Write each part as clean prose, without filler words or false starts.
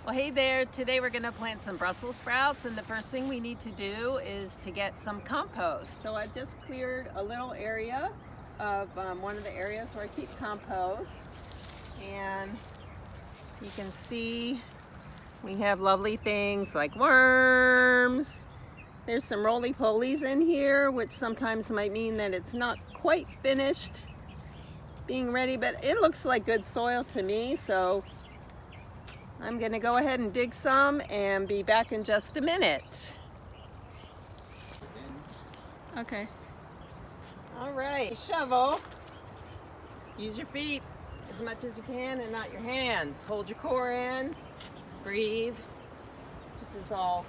Well, hey there. Today we're going to plant some Brussels sprouts, and the first thing we need to do is to get some compost. So I've just cleared a little area of one of the areas where I keep compost, and you can see we have lovely things like worms. There's some roly-polies in here, which sometimes might mean that it's not quite finished being ready, but it looks like good soil to me, so I'm going to go ahead and dig some and be back in just a minute. Okay. All right, shovel. Use your feet as much as you can and not your hands. Hold your core in. Breathe. This is all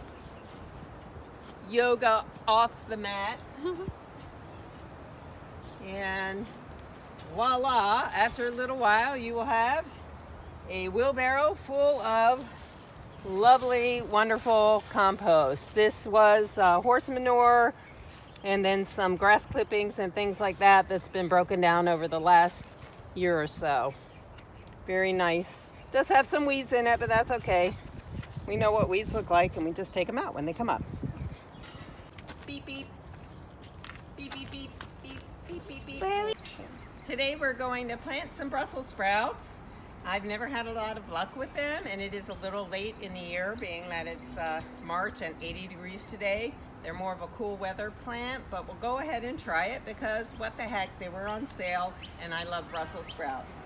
yoga off the mat. And voila, after a little while you will have a wheelbarrow full of lovely, wonderful compost. This was horse manure and then some grass clippings and things like that that's been broken down over the last year or so. Very nice. Does have some weeds in it, but that's okay. We know what weeds look like, and we just take them out when they come up. Beep, beep. Beep, beep, beep, beep, beep, beep, beep. Today we're going to plant some Brussels sprouts. I've never had a lot of luck with them, and it is a little late in the year, being that it's March and 80 degrees today. They're more of a cool weather plant, but we'll go ahead and try it because what the heck, they were on sale, and I love Brussels sprouts.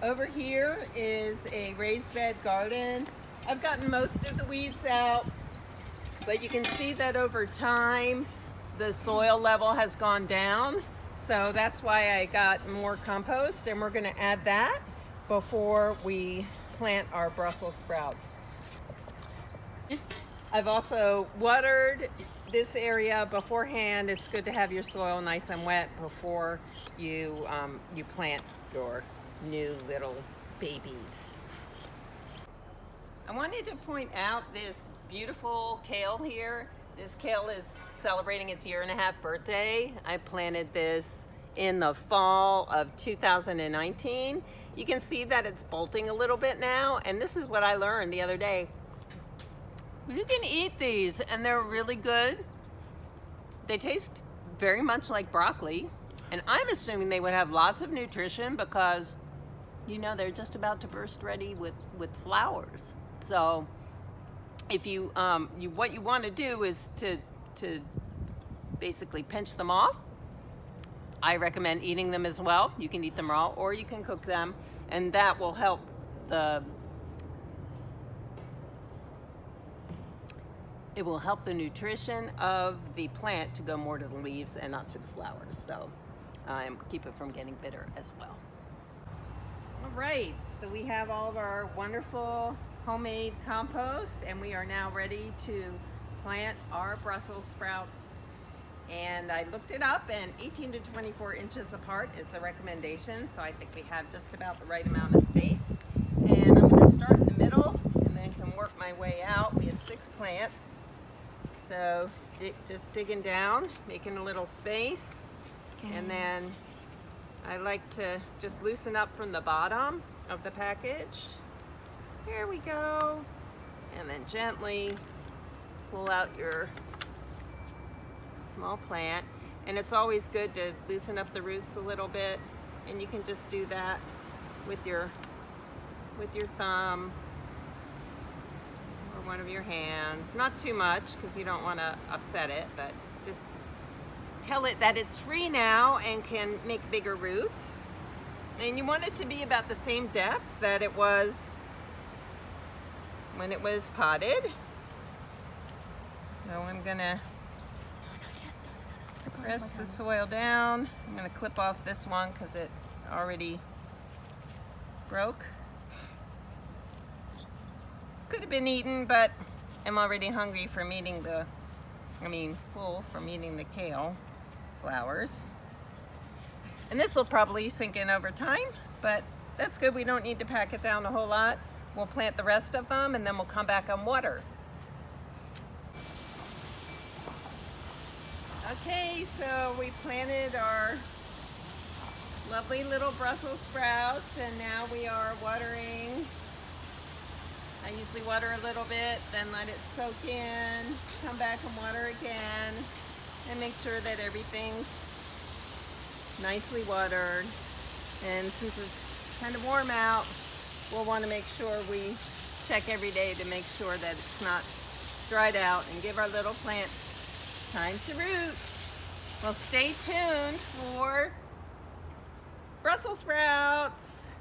Over here is a raised bed garden. I've gotten most of the weeds out, but you can see that over time the soil level has gone down, so that's why I got more compost, and we're going to add that before we plant our Brussels sprouts. I've also watered this area beforehand. It's good to have your soil nice and wet before you plant your new little babies. I wanted to point out this beautiful kale here. This kale is celebrating its 1.5-year birthday. I planted this in the fall of 2019. You can see that it's bolting a little bit now, and this is what I learned the other day. You can eat these, and they're really good. They taste very much like broccoli, and I'm assuming they would have lots of nutrition because, you know, they're just about to burst ready with flowers. So if you what you want to do is to basically pinch them off. I recommend eating them as well. You can eat them raw or you can cook them, and that will help the nutrition of the plant to go more to the leaves and not to the flowers. So keep it from getting bitter as well. All right, so we have all of our wonderful homemade compost, and we are now ready to plant our Brussels sprouts. And I looked it up, and 18 to 24 inches apart is the recommendation, so I think we have just about the right amount of space. And I'm going to start in the middle and then can work my way out. We have 6 plants, so just digging down, making a little space, and then I like to just loosen up from the bottom of the package. Here we go, and then gently pull out your small plant, and it's always good to loosen up the roots a little bit, and you can just do that with your thumb or one of your hands. Not too much because you don't want to upset it, but just tell it that it's free now and can make bigger roots. And you want it to be about the same depth that it was when it was potted. So I'm gonna press the soil down. I'm going to clip off this one because it already broke. Could have been eaten, but I'm already hungry from eating full from eating the kale flowers. And this will probably sink in over time, but that's good. We don't need to pack it down a whole lot. We'll plant the rest of them, and then we'll come back and water. Okay, so we planted our lovely little Brussels sprouts, and now we are watering I usually water a little bit, then let it soak in, come back and water again, and make sure that everything's nicely watered. And since it's kind of warm out, we'll want to make sure we check every day to make sure that it's not dried out and give our little plants time to root. Well, stay tuned for Brussels sprouts.